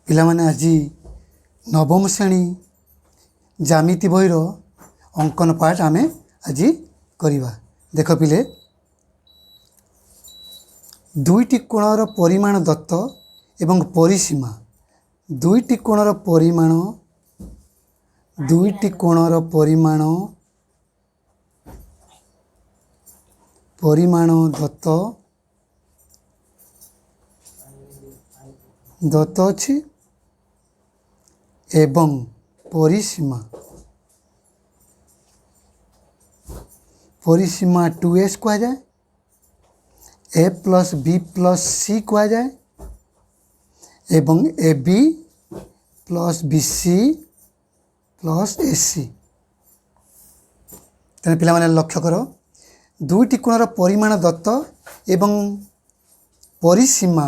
पिलामाने आज नवम श्रेणी ज्यामिति बहीर अंकन पाठ आमे आज करिबा। देख पिले दुईटी कोणर परिमाण दत्त एवं परिसीमा दुईटी कोणर परिमाण दत्त अछि एवं परिसीमा 2s कहा जाए, a plus b plus c कहा जाए एवं ab plus bc plus ac। तेने पिला माने लक्ष्य कर दुईटी कोणर परिमाण दत्त एवं परिसीमा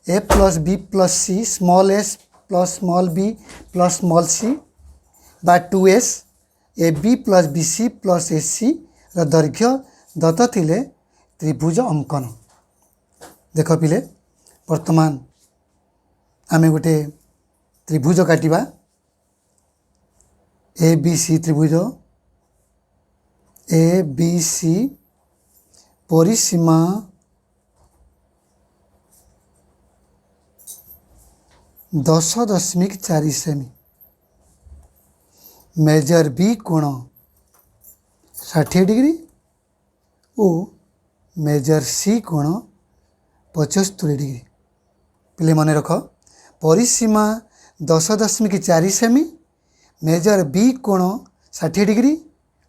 a plus b plus c small s plus small b plus small c बा 2s ab plus bc plus ac र दैर्घ्य दत्त थिले त्रिभुज अंकन। देख पिले वर्तमान आमे गोटे त्रिभुज काटिबा ABC त्रिभुज ABC परिसीमा 10.4 सेमी मेजर B कोण 60 डिग्री और मेजर C कोण 75 डिग्री। पिले मन रख परिसीमा 10.4 सेमी मेजर B कोण 60 डिग्री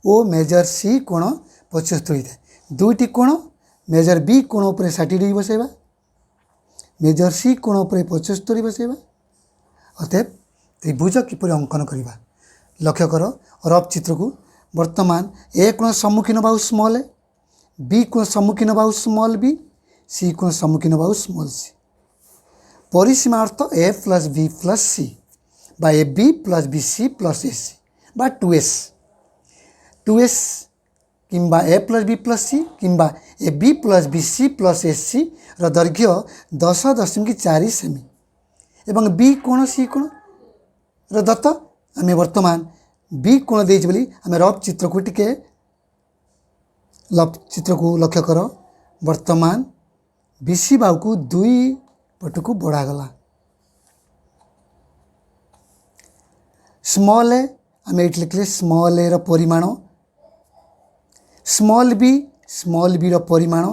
और मेजर C कोण 75 होता है। दुईटी कोण मेजर B कोण उपर 60 डिग्री बसैबा मेजर C कोण उपर 75 बसैबा अतएव त्रिभुज किपर अंकन करवा। लक्ष्य कर रफ चित्र को वर्तमान ए कोण सम्मुखीन बाहु स्मॉल ए बी कोण सम्मुखीन बाहु स्मॉल बी सी कोण सम्मुखीन बाहु स्मॉल सी। परिसीमा अर्थ A plus B plus C बा A B plus B C plus A C बा 2s किंबा A plus B plus C किंबा A B plus B C plus A C र दैर्घ्य 10.4 सेमी एवं बी कोण सी कोण र दत्त आमे वर्तमान बी कोण देइछ बोली आमे रफ चित्र को लक्ष्य कर वर्तमान बीसी बाहु को दुई पट को बढ़ा गला। स्मॉल ए आमे एट लिखले स्मॉल ए र परिमाण स्मॉल बी र परिमाण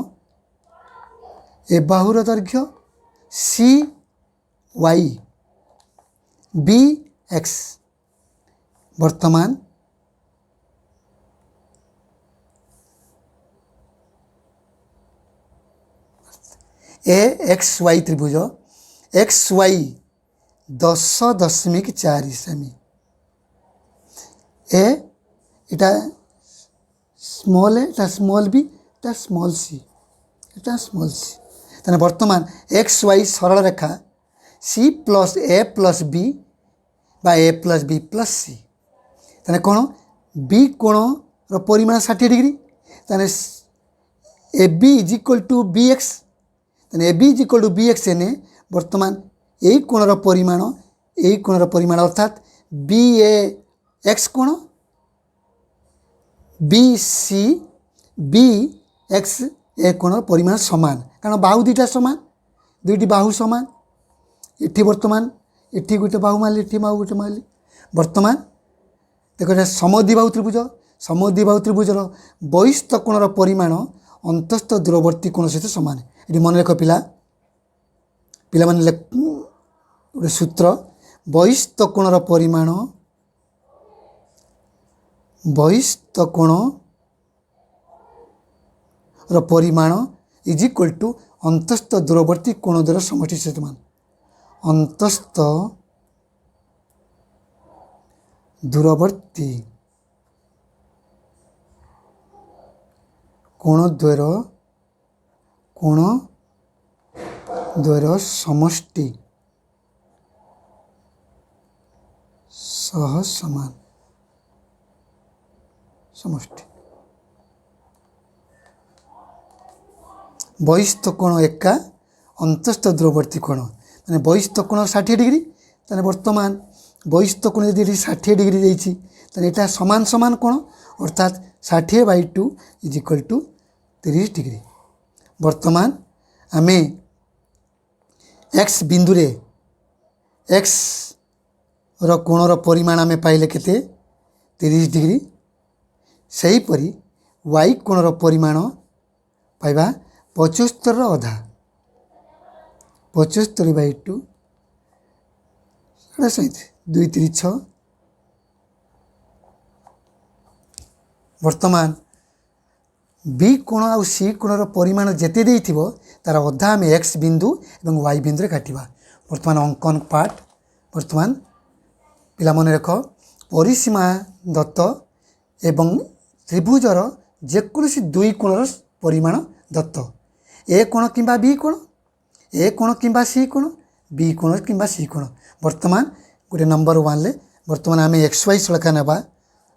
ए बाहुर दैर्घ्य सी वाई बी एक्स वर्तमान ए एक्स वाई त्रिभुज एक्स वाई 10.4 सेमी ए इटा स्मॉल ए इटा स्मॉल बी इटा स्मॉल सी तेना वर्तमान एक्स वाई सरल रेखा C plus A plus B बा A plus B plus C तेना कौन बी कोण रो परिमाण 60 डिग्री तेना A B is equal to B X तेना A B is equal to B x एने वर्तमान यही कोणर परिमाण अर्थात बी ए एक्स कोण बी सी बी एक्स ए कोणर परिमाण समान कारण बाहु दुईटा समान दुईटी बाहु समान इठी वर्तमान इठी गोटे बाहु मारली इठी बाहु गोटे मारली वर्तमान देखो समद्विबाहु त्रिभुजर बहिस्थ कोणर परिमाण अंतस्थ दूरवर्ती कोण सहित समान। ये मन रख पिला माने गोटे सूत्र बहिस्थ कोणर परिमाण बहिस्थ कोण र परिमाण इज इक्वल टू अंतस्थ दूरवर्ती कोण द्वारा समष्टि सहित मान अंतस्थ दूरवर्ती कोण द्वारा समष्टि सह समान समष्टि बहिस्थ कोण एका अंतस्थ दूरवर्ती कोण मैंने बहिस्थ कोण 60 डिग्री ताने वर्तमान बहिस्थ कोण यदि 60 डिग्री देइछि ताने एटा समान समान कोण अर्थात 60/2 इज इक्वल टू 30 डिग्री। वर्तमान आमे एक्स बिंदु रे एक्स रो कोणर परिमाण आमे पाइले केते 30 डिग्री। सही परी वाई कोणर परिमाण पाइबा 75 रो अधा 75/2 2 3 6। वर्तमान बी कोण आ सी कोणर परिमाण जेते देइथिबो तार अधा आम एक्स बिंदु एवं वाई बिंदु रे काटिबा। वर्तमान अंकन पार्ट वर्तमान पिला मन रख परिसीमा दत्त एवं त्रिभुजर जेकोसी दुई कोणर परिमाण दत्त ए कोण किंबा बी कोण ए कोण किंबा सी कोण बी कोण किंबा सी कोण। वर्तमान गोटे नंबर 1 ले वर्तमान आम एक्स वाई सड़का नेबा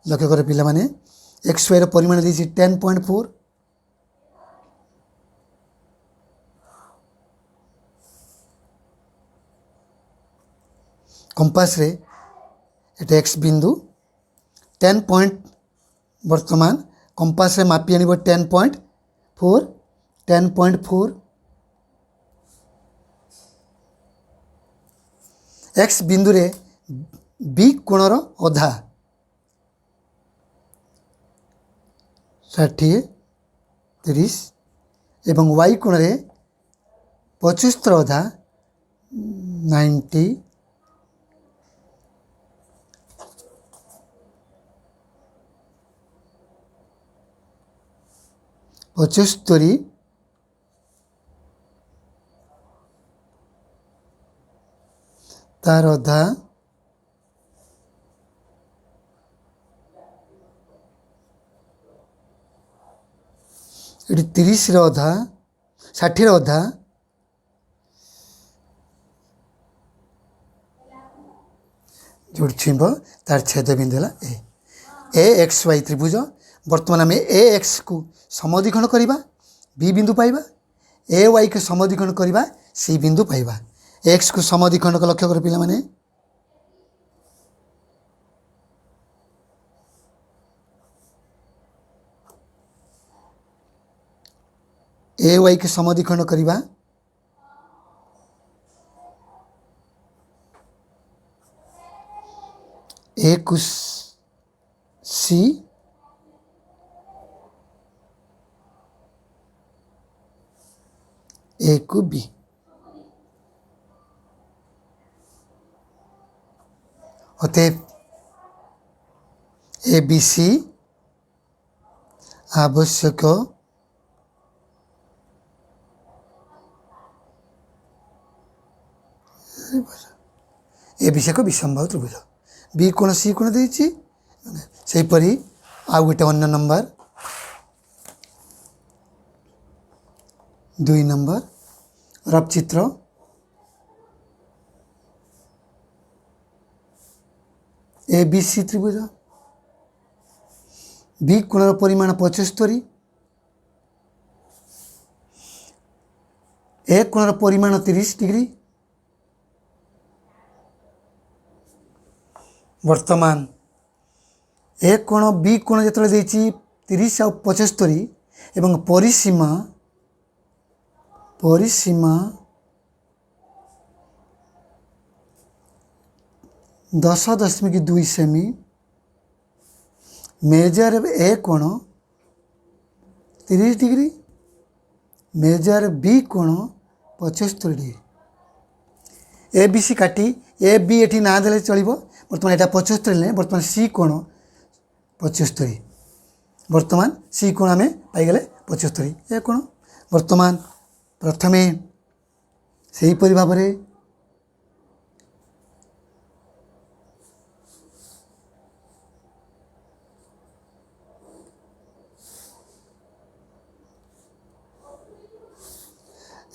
लक्ष्य कर पिला माने एक्स वाई परिमाण देछि 10.4 कंपास रे एटा एक्स बिंदु 10 पॉइंट वर्तमान कंपास रे मापी आनिबो 10.4 एक्स बिंदु रे बी कोणर अधा 60 30 एवं वाई कोण रे 75 अधा 90 75 तार अधा ये 30 रो अधा 60 रो अधा जोड़ छुब तार छेद बिंदु ए एक्स वाई त्रिभुज। वर्तमान आम ए एक्स को समद्विखंड करवा बी बिंदु पाइबा ए वाई को समद्विखंड करवा सी बिंदु पाइबा। एक्स को समद्विखंड को लक्ष्य कर पिला माने ए वाई के समद्विखंड करवा ए को सी ए को बी। अतएव ए बी सी आवश्यक ए विषय को विषमबाहु त्रिभुज बी कोण सी कोण देछि सेहीपरि आउ गोटे अन्य नंबर 2 नंबर रफ चित्र ए बी सी त्रिभुज बी कोणर परिमाण 75 ए कोणर परिमाण 30 डिग्री। वर्तमान ए कोण बी कोण जो देछि 30 आ 75 एवं परिसीमा 10.2 सेमी मेजर ए कोण 30 डिग्री मेजर बी कोण 75 डिग्री। ए बी सी काटी ए बी एटी ना देले चलिबो। वर्तमान एटा 75 ले वर्तमान सी कोण 75 वर्तमान सी कोण आमे पाई गले 75 ए कोण। वर्तमान प्रथमे सही परि भाबरे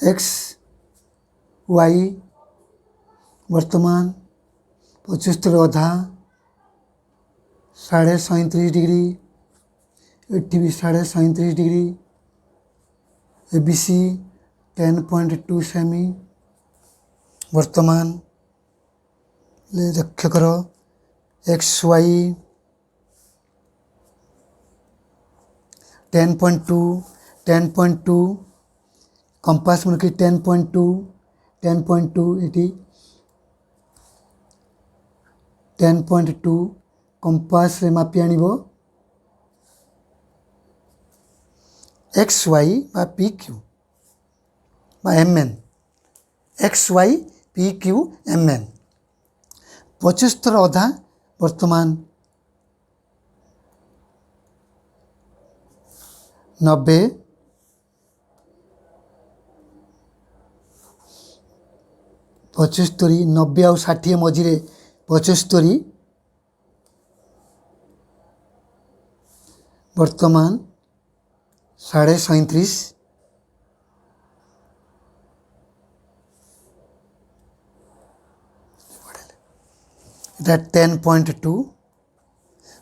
एक्स वाई वर्तमान 75 अधा 37.5 डिग्री एटी भी 37.5 डिग्री ए बी सी 10.2 सेमी वर्तमान लक्ष्य कर एक्स वाई 10.2 10.2 कंपास मन की 10.2 10.2 ये 10.2 कंपास रे मापी आनिब एक्स वाई बा पी क्यू बा M N X Y P Q M N 75 अधा वर्तमान 90 75 90 आउ 60 मझे 75 वर्तमान 37.5 इटा 10.2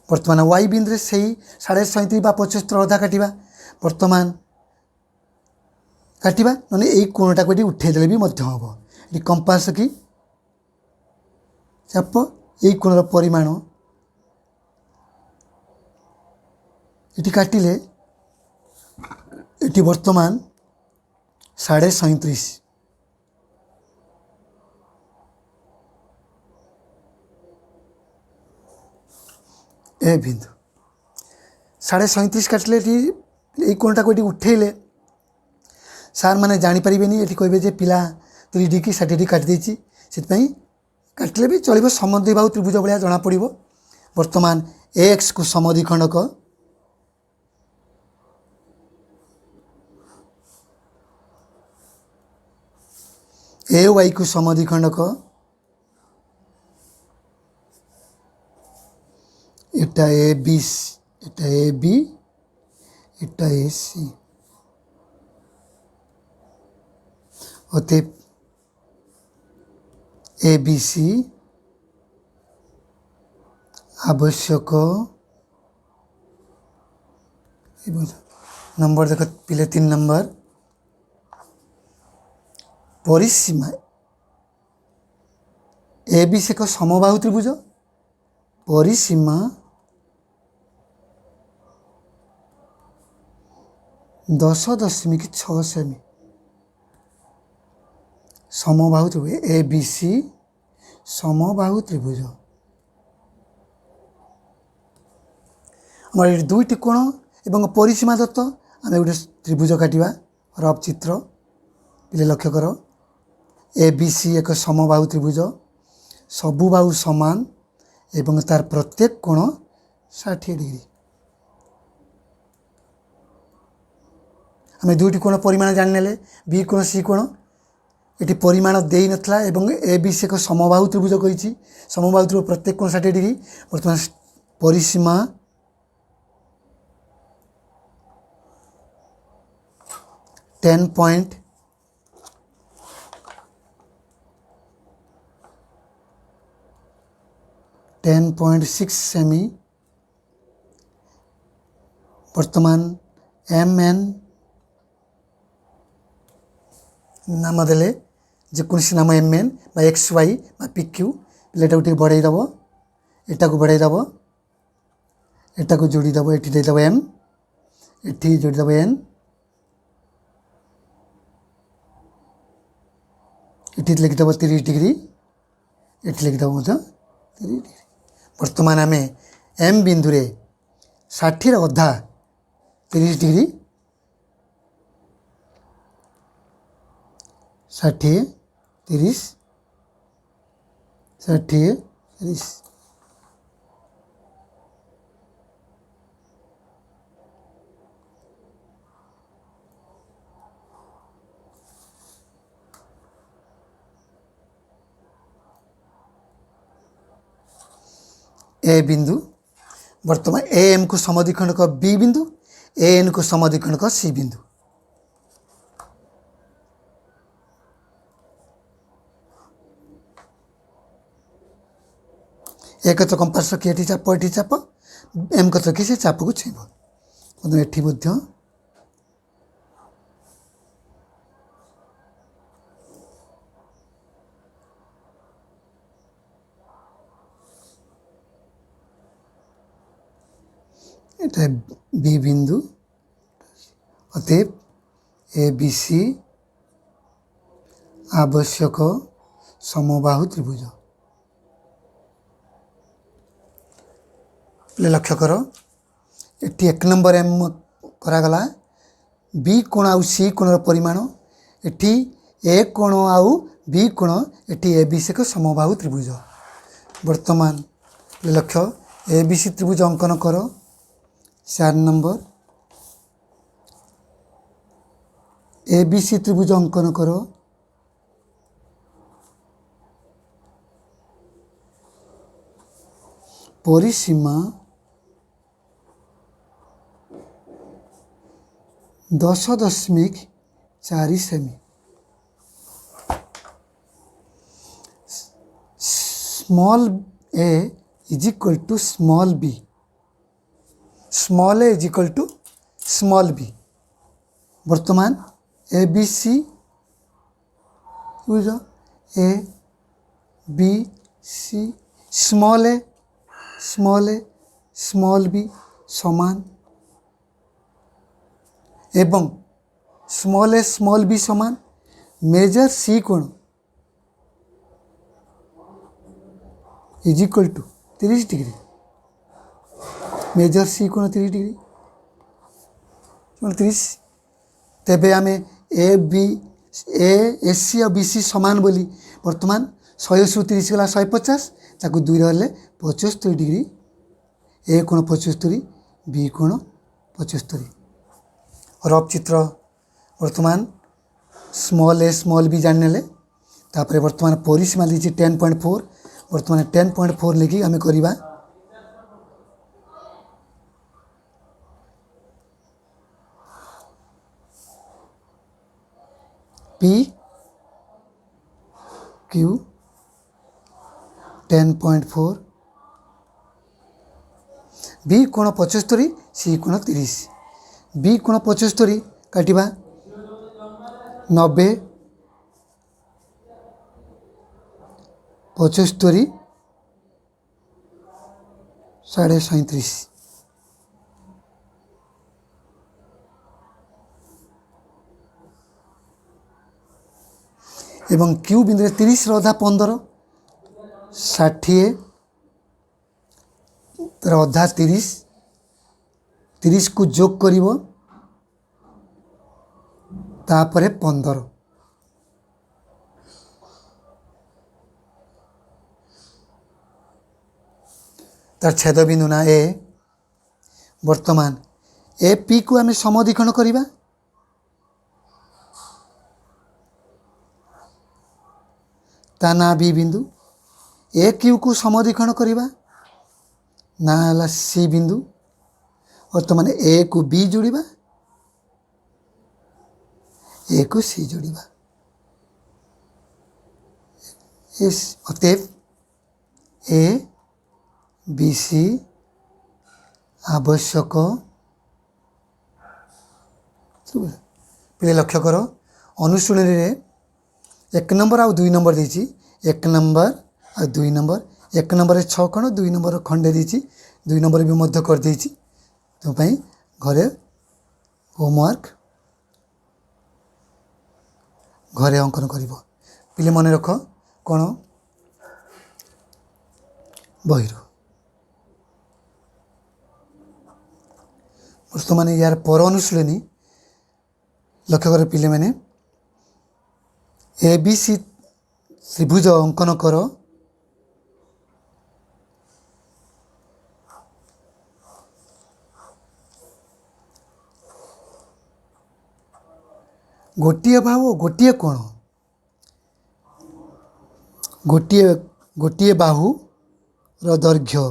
वर्तमान वाई बिंदु से 37.5 बा 75 अधा काटिबा वर्तमान काटिबा नने एई कोणटा को उठे देले भी मध्य हम ये कंपास की चाप यही कोणर परिमाण ये काटिले ये वर्तमान 37.5 ए बिंदु 37.5 काटिले ये कोणटा को उठेले सार मैंने जापर ये कहे जे पिला 3D की 60 काटी देती से काटिले भी चलो समद्विबाहु त्रिभुज भाया जना पड़ वर्तमान एक्स को समद्विखंडक ए वाई को समद्विखंडक इटा ए बी इटा ए बी इटा ए सी अतएव ए बी सी आवश्यक नंबर देख पिले 3 नंबर परिसीमा ए बी सी एक समबाहु त्रिभुज परिसीमा 10.6 सेमी समबाहु त्रिभुज ए बी सी समबाहु त्रिभुज आम दुईटी कोण एवं परिसीमा दत्त आम गोटे त्रिभुज काटिबा रफ चित्र पिले लक्ष्य कर ए बी सी एक समबाहु त्रिभुज सबु बाहु समान एवं तार प्रत्येक कोण 60 डिग्री आम दुईटी कोण परिमाण जान बी कोण सी कोण ये परिमाण दे नथला एवं ए बी सी एक समबाहु त्रिभुज कही समबाहु त्रिभुज प्रत्येक कोण 60 डिग्री बर्तमान परिसीमा 10.6 सेमी वर्तमान एम एन नाम देले जेकोसी नाम एम एन बा एक्स वाई बा पी क्यू पिलाटा बढ़ाई दब एटा को बढ़ाई दब एटा को जोड़ी दब ये देदब एम ये जोड़ी दब एन ये लिखिदब 30 डिग्री ये लिखिदब 30 डिग्री वर्तमान आम एम बिंदु 60 अधा 30 डिग्री 60 30 60 30 ए बिंदु वर्तमान ए एम को समद्विखंडक बी बिंदु ए एन को समद्विखंडक सी बिंदु एक तो कंपास रखी ये चाप एम कत रखी से चाप को छुब एटी এটা বি বিন্দু, অতএব এ বি সি আবশ্যক সমবাহু ত্রিভুজ। লক্ষ্য কর এটি 1 নম্বর এম করাগলা বি কোণ আউ সি কোণর পরিমাণ, এটি এ কোণ আউ বি কোণ, এটি এ বি সি এক সমবাহু ত্রিভুজ। বর্তমান লক্ষ্য এ বি সি ত্রিভুজ অঙ্কন কর। 4 নম্বর এ বি সি ত্রিভুজ অঙ্কন কর। পরিসীমা 10.4 সেমি। Small A is equal to small B, small A is equal to small B. বর্তমান এ বি সি বুঝ, A B C small A small B সমান এবং স্মল এ স্মল বি সমান মেজর সি কোণ is equal to 30 degree. Major C কোণ 30 degree 30। তেবে আমি A B S C আর বি সি সমান বলি বর্তমান 100 গলা 150, তাকে 2 হলে 75 ডিগ্রি। এ কোণ 75, বি কোণ 75। রফ চিত্র বর্তমান স্মল এ স্মল বি জানিনেলে, তারপরে বর্তমান পরিসীমা দিয়েছি 10.4। বর্তমানে 10.4 লিখি আমি করিবা। পি কিউ 10.4, বি কোণ 75, সি কোণ 30। বি কোণ 75 কাটিবা 90, 75 37.5। এবং কিউ বিন্দুরে 30 অধা 15, 60 তার অধা 30, 30 কু যোগ করিব, তারপরে 15। তার ছেদবিন্দু না এ। বর্তমান এ পি কু আমি সমদ্বিখণ্ড করিবা, তা না বি বিন্দু। এ কিউ কু সমদ্বিখণ্ড করিবা, না হলা সি বিন্দু। বর্তমানে এ কু বি যোড়িবা, এ কু সি যোড়িবা। অতএব এ বি সি আবশ্যক। পিলে লক্ষ্য কর অনুশীলনীরে 1 নম্বর আর 2 নম্বর দিয়েছি। 1 নম্বর আর 2 নম্বর। 1 নম্বরে 6 কোণ, 2 নম্বর খଣ୍ଡে দিয়েছি, 2 নম্বর বি মধ্য କରିଦେଇଛି। তোমাই ঘরে হোমওয়ার্ক ঘরে অঙ্কন করিব। পিলে মনে রখ কোণ বহিরু। বর্তমানে ইয়ার পর অনুশীলনী লক্ষ্য করে পিলে মানে এ বি সি ত্রিভুজ অঙ্কন কর। ଗୋଟିଏ ବାହୁ ଓ ଗୋଟିଏ କୋଣ, ଗୋଟିଏ ବାହୁର ଦୈର୍ଘ୍ୟ,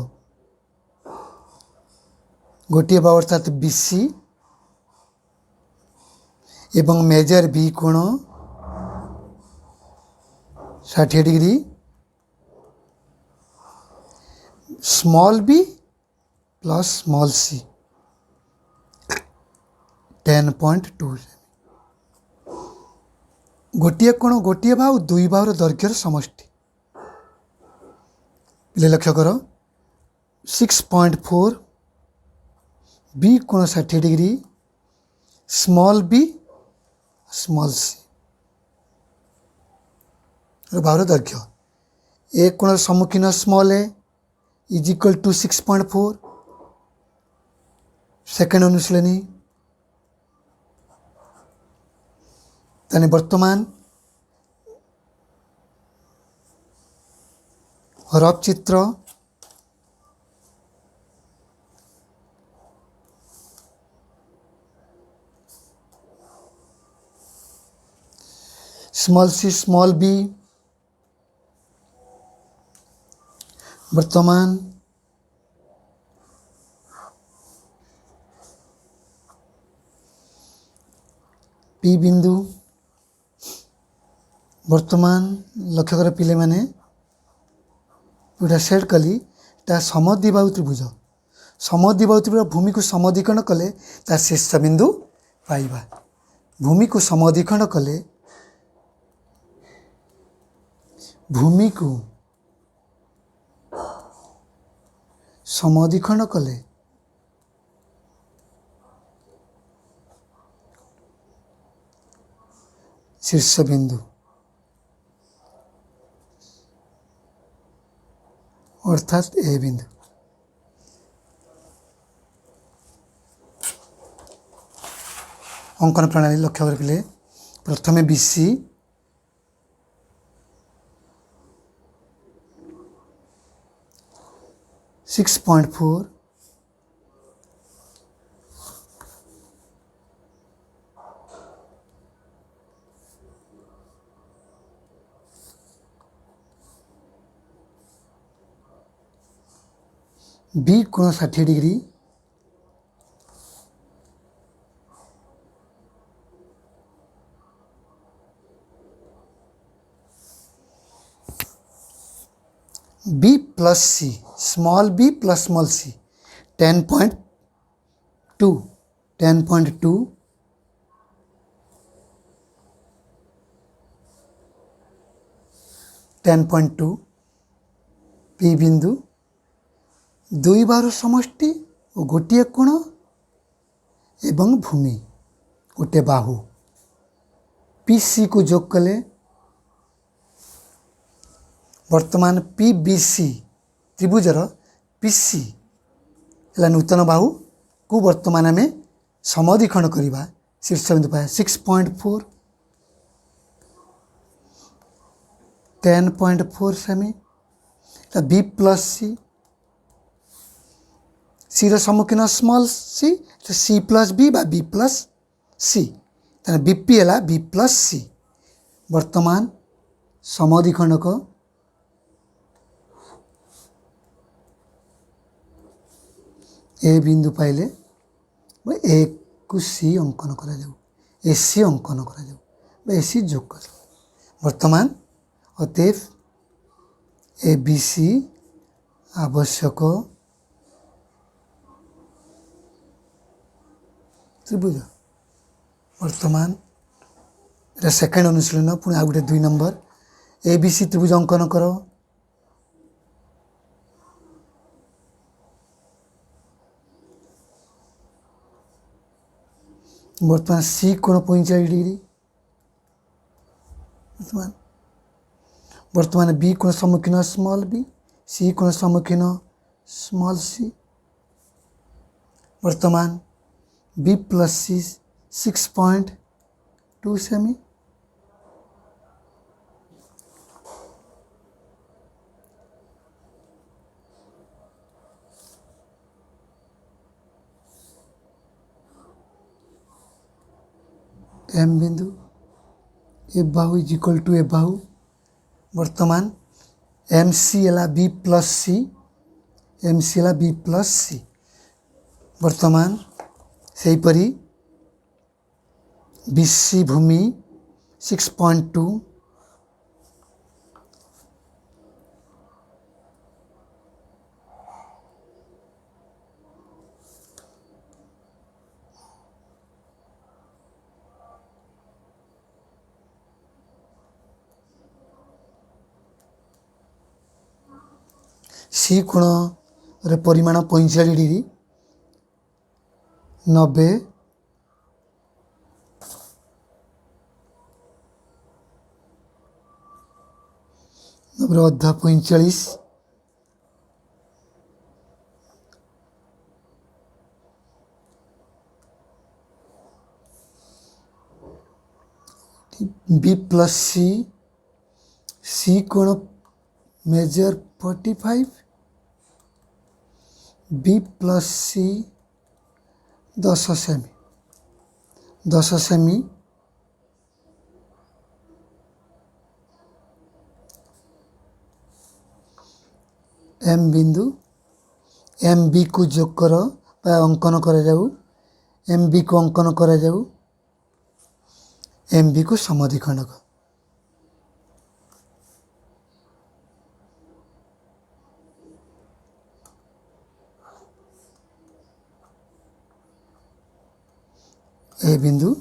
ଗୋଟିଏ ବାହୁ ଅର୍ଥାତ୍ BC ଏବଂ ମେଜର ବି କୋଣ 60 degree, small B plus small C 10.2। ଗୋଟିଏ କୋଣ ଗୋଟିଏ ବାହୁ, 2 ବାହୁର ଦୈର୍ଘ୍ୟର ସମଷ୍ଟି। ପିଲେ ଲକ୍ଷ୍ୟ କର 6.4 बी कोण 60 degree small B small C बाहुर दैर्घ्य ए कोण सम्मुखीन small A is equal to 6.4 second अनुशीलनी ताने वर्तमान रफ चित्र स्मॉल सी स्मॉल बी वर्तमान पी बिंदु वर्तमान लक्ष्य कर पिले माने सेट कली ता समद्विबाहु त्रिभुज समद्विबाहु त्रिभुज भूमि को समद्विखंड कले ता शीर्ष बिंदु पाइबा भूमि को समद्विखंड कले भूमि को समद्विखंड कले शीर्ष बिंदु अर्थात ए बिंदु अंकन प्रणाली लक्ष्य कर प्रथमे B C six point four B कोण 60 degree B plus C small B plus small C 10.2 10.2 P बिंदु दुई बार समष्टि और गोटे कोण एवं भूमि गोटे बाहु पीसी को जोग कले वर्तमान पीबीसी त्रिभुजर पीसी है नूतन बाहु को वर्तमान आम समद्विखंड करवा शीर्ष बिंदु पाए 6.4 10.4 सेमी बी प्लस सी सी सम्मुखीन small C C plus B बा बी प्लस सी बीपी है बी प्लस सी वर्तमान समद्विखंडक ए बिंदु पाइले ए को सी अंकन कर एसी अंकन कर एसी जोग कर वर्तमान अतएव ए बी सी आवश्यक त्रिभुज वर्तमान एटा सेकेंड अनुशीलन पुणी आउ गोटे 2 नंबर ए बी सी त्रिभुज अंकन कर वर्तमान सी कोण 45 डिग्री वर्तमान बी कोण सम्मुखीन स्मॉल बी सी कोण सम्मुखीन स्मॉल सी वर्तमान बी प्लस सी 6.2 सेमी एम बिंदु ए बाहु इज इक्वल टू ए बाहु वर्तमान एम सी है B plus C M C है बी प्लस सी वर्तमान से परी बीसी भूमि 6.2 सी कोण रे परिमाण 45 डिग्री 90 90 ଅଧା 45 B प्लस सी कोण major 45 B plus C 10 semi M बिंदु एम बी को जोग कर अंकन करा जाऊ एम बी को अंकन करा जाऊ एम बी को समद्विखंडक ए बिंदु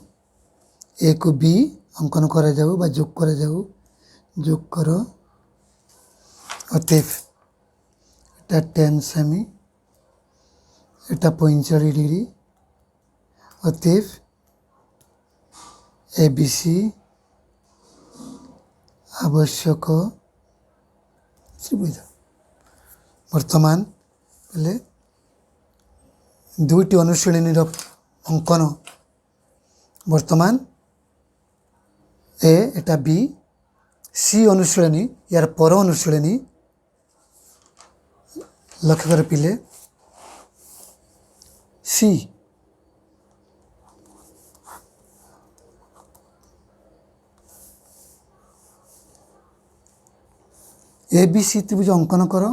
ए को बी अंकन करा जाऊ बा जोग करा जाऊ जोग कर अतएव এটা 10 সেমি এটা 45 ডিগ্রি অতএব এবিসি আবশ্যক ত্রিভুজ বর্তমান বলে দুইটি অনুশীলনীর অঙ্কন বর্তমান এ এটা বি সি অনুশীলনী ইয়ার পর অনুশীলনী लक्ष्य कर पिले सी ए बी सी त्रिभुज अंकन कर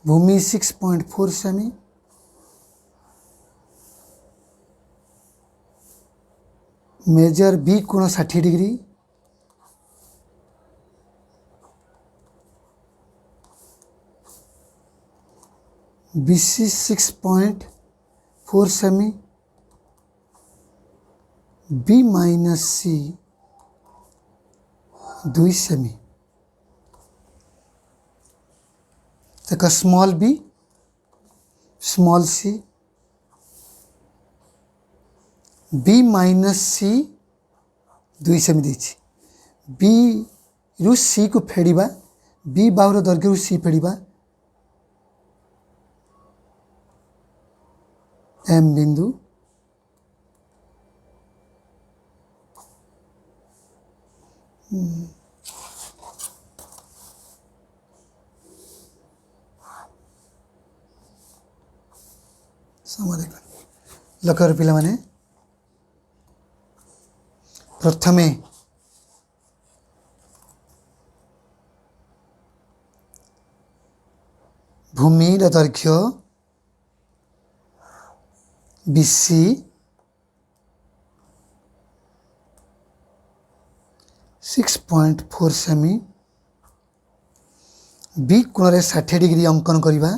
भूमि 6.4 सेमी मेजर बी कोण 60 डिग्री BC 6.4 सेमी B माइनस सी 2 सेमी तक small B small C B minus C 2 सेमी देछि B रु सी को फेड़िबा B बाहुर दैर्घ्य रु सी फेड़िबा एम बिंदु लकर पिला माने प्रथमे भूमि दैर्घ्य BC 6.4 सेमी B कोण 60 डिग्री अंकन करिबा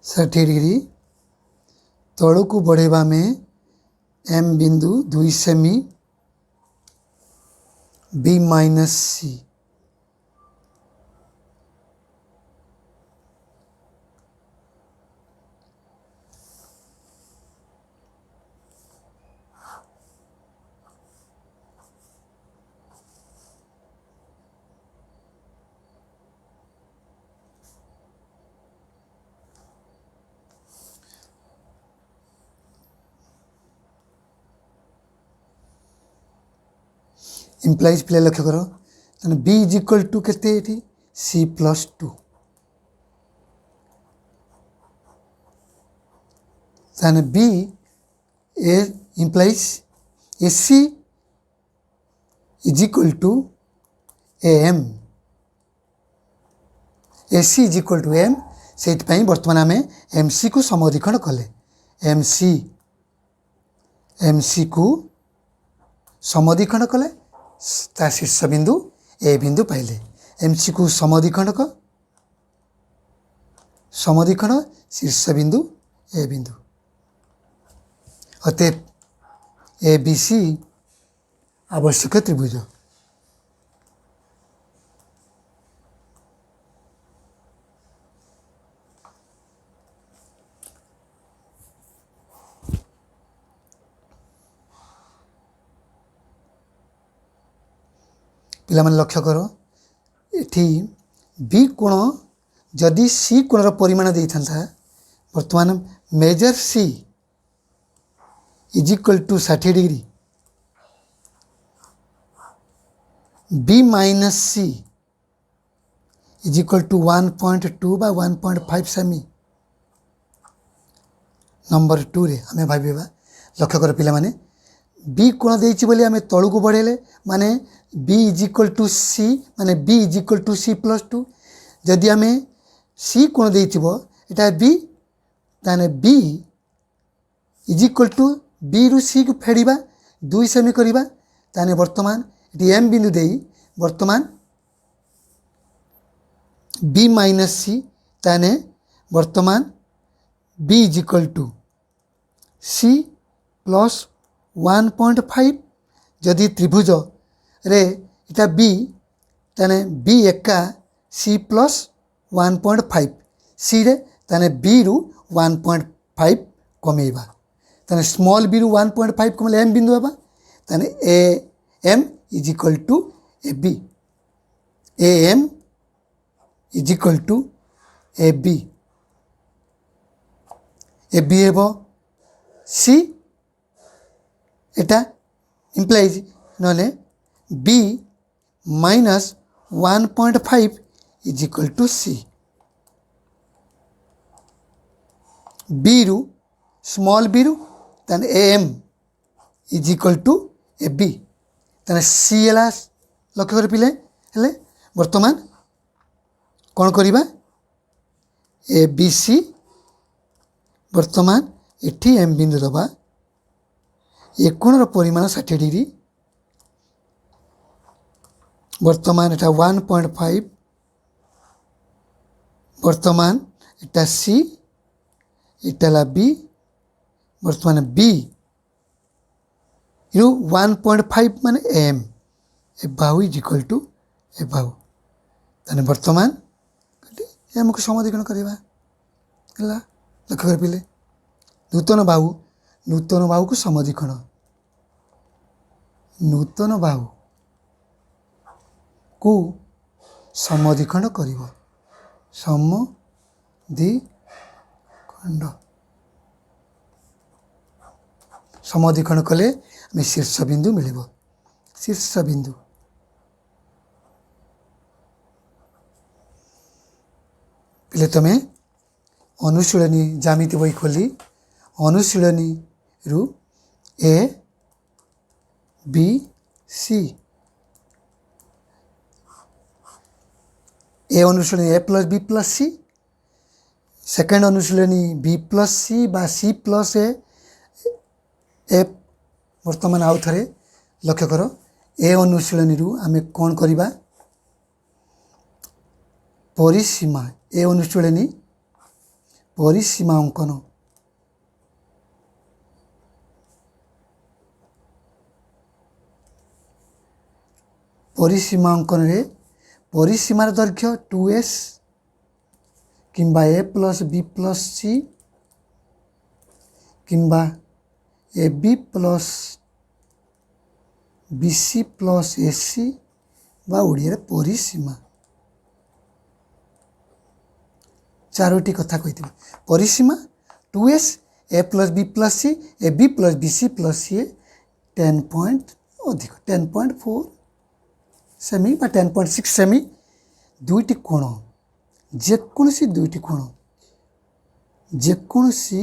षाठी डिग्री तलू को बढ़ेबा में एम बिंदु 2 सेमी B माइनस सी इम्प्लाइज प्ले लक्ष्य करो तो B इज इक्वल टू केते C प्लस 2 ताने B A implies AC is equal to AM AC is equal to M से बर्तमान आम MC को समद्विखंड कले MC को समद्विखंड कले ता शीर्ष बिंदु ए बिंदु पाइले MC को समद्विखंडक शीर्ष बिंदु ए बिंदु अतएव ए बी सी आवश्यक त्रिभुज। पिलामाने लक्ष्य कर एठी बी कोण जदि सी कोणर परिमाण देई था वर्तमान major C is equal to 60 degree B minus C is equal to 1.2 बा 1.5 सेमी। नंबर 2 रे आम भाविबा लक्ष्य कर पिला माने बी कोण देइछि बोली आम तळु को बढ़ेले माने B is equal to C माने B is equal to C plus 2 जदि आम सी कोण देइथिबो एटा बी ताने B is equal to B रु सी को फेड़िबा 2 सेमी करिबा ताने वर्तमान ये एम बिंदु देई वर्तमान बी माइनस सी ताने वर्तमान B is equal to C plus 1.5 जदि त्रिभुज रे इटा बी ताने बी एका सी प्लस 1.5 सी रे ताने बी रु 1.5 कमेबा ताने स्मॉल बी रु 1.5 कमेले एम बिंदु हेबा ताने A M is equal to A B A M is equal to A B हेबो सी एटा इम्प्लाइज नले B minus 1.5 is equal to C B रु स्मॉल बी रु ताने A M is equal to A B ताने C एला लक्ष्य कर पिले हेले वर्तमान कौन करिबा ए बी सी वर्तमान एठी एम बिंदु दबा ए कोणर परिमाण 60 डिग्री वर्तमान एटा 1.5 वर्तमान एटा सी एटाला बी वर्तमान बी यू 1.5 माने M A Bahu is equal to ए बाहु ताने वर्तमान एम को समाधिकरण करवा हला लक्ष्य कर पिले नूतन बाहु को समाधिकरण नूतन बाहु को समाधिकरण करिवो समाधिकरण कले हमें शीर्ष बिंदु मिलिबो शीर्ष बिंदु पिले तमे अनुशीलनी जामिति बही खोली अनुशीलनी रु ए बी सी ए अनुशीलनी A plus B plus C second अनुशीलनी बी प्लस सी बा सी प्लस ए वर्तमान आउ थे लक्ष्य कर ए अनुशीलनी रु आमे कौन करिबा परिसीमा ए अनुशीलनी परिसीमा अंकन परिसीमा अंकन रे परिसीमार दैर्घ्य 2s किंबा A plus B plus C किंबा A B plus B C plus A C बा ओडिया परिसीमा चारोटी कथा कही परिसीमा 2s A plus B plus C A B plus B C plus C 10 point अधिक 10.4 सेमी बा 10.6 सेमी दुईटी कोण जेकोसी दुईटी कोण जेकोसी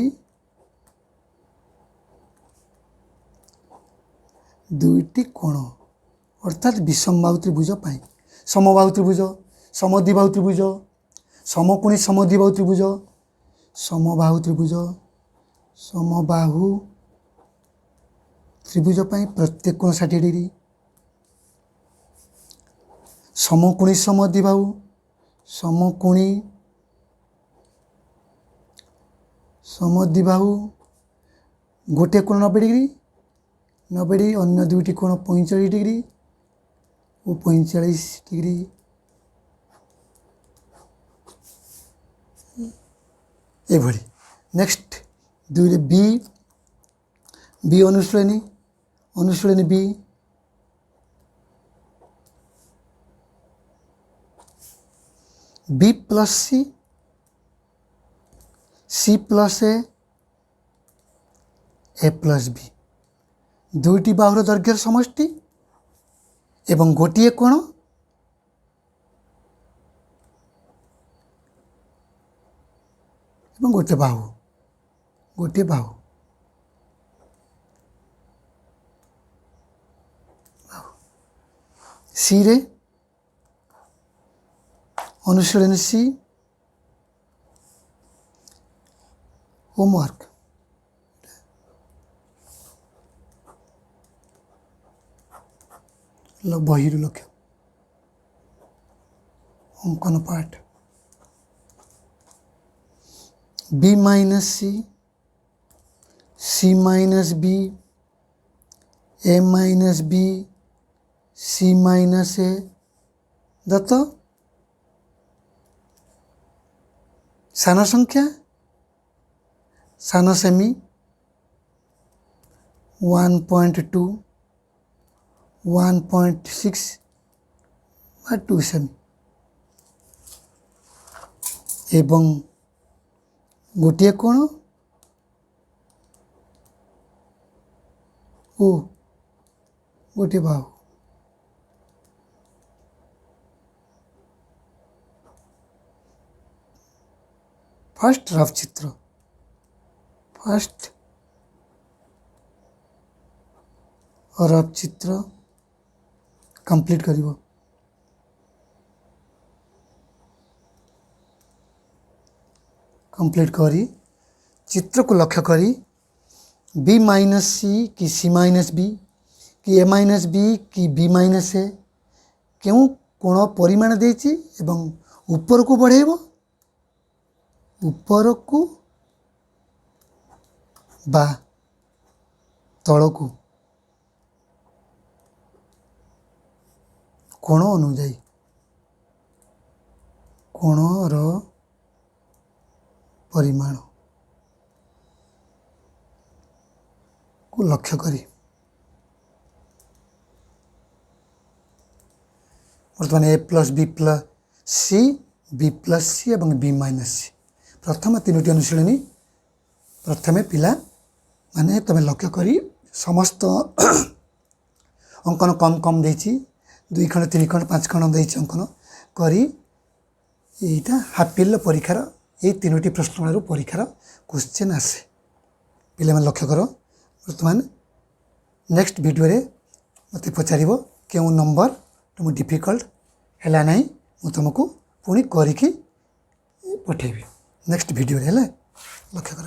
दुईटी कोण अर्थात विषमबाहु त्रिभुज पाई समबाहु त्रिभुज समद्विबाहु त्रिभुज समकोणी समद्विबाहु त्रिभुज समबाहु त्रिभुज समबाहु त्रिभुज पाई प्रत्येक कोण 60 डिग्री समकोणी समद्विबाहु समकोणी समद्विबाहु गोटे कोण 90 डिग्री 90 अन्य दुईटी कोण 45 डिग्री और 45 डिग्री। एभली नेक्स्ट दुई बी बी अनुशीलनी B B plus C plus A plus B दुईटी बाहुर दैर्घ्यर समष्टि एवं गोटे कोण एवं गोटे बाहु सी रे अनुशीलनी सी होमवर्क बहिर लक्ष्य अंकन पाठ बी माइनस सी माइनस बी ए माइनस बी सी माइनस ए दत्त सान संख्या सान सेमी 1.2 1.6 বা 2 सेमी एवं गोटे कोण ओ गोटे बाहु फर्स्ट रफ चित्र रफ चित्र कंप्लीट करिवो। कंप्लीट करी चित्र को लक्ष्य करी बी माइनस सी कि सी माइनस बी कि ए माइनस बी कि बी माइनस ए क्यों कोण परिमाण देछि एवं ऊपर को बढ़ेबो ऊपर को बा तल को कोण अनुଯାयी कोणर परिमाण को लक्ष्य करी बर्तमान ए प्लस सी एवं बी माइनस सी प्रथम तीनोटी अनुशीलनी प्रथमे पिला माने तमे लक्ष्य करी समस्त अंकन कम कम देछि 2 खंड 3 खंड 5 खंड देछि अंकन करी एटा हाफिल परीक्षार ये तीनोटी प्रश्नमाला परीक्षार क्वेश्चन आसे पिला मन लक्ष्य कर बर्तमान नेक्स्ट वीडियो रे मते पचारिबो केउ नंबर तुम डिफिकल्ट हैला नहीं मु तुमको पुणी करिकी पठेबी नेक्स्ट वीडियो रे हैला लक्ष्य कर।